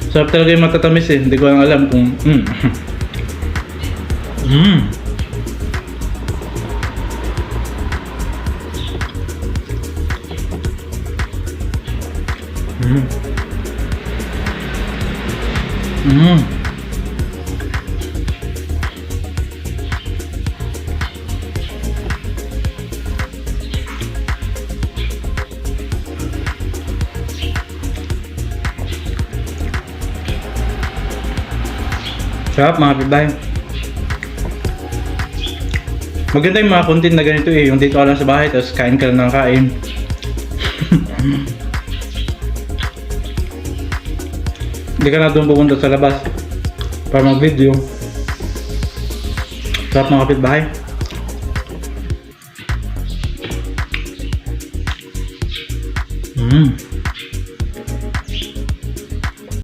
Sarap talaga yung matatamis eh. Hindi ko lang alam kung... Sarap mga kapitbahay. Maganda yung mga content na ganito eh. Yung dito ka lang sa bahay tapos kain ka lang ng kain. Hindi ka na doon pupunta sa labas para mag video. Sarap mga kapitbahay.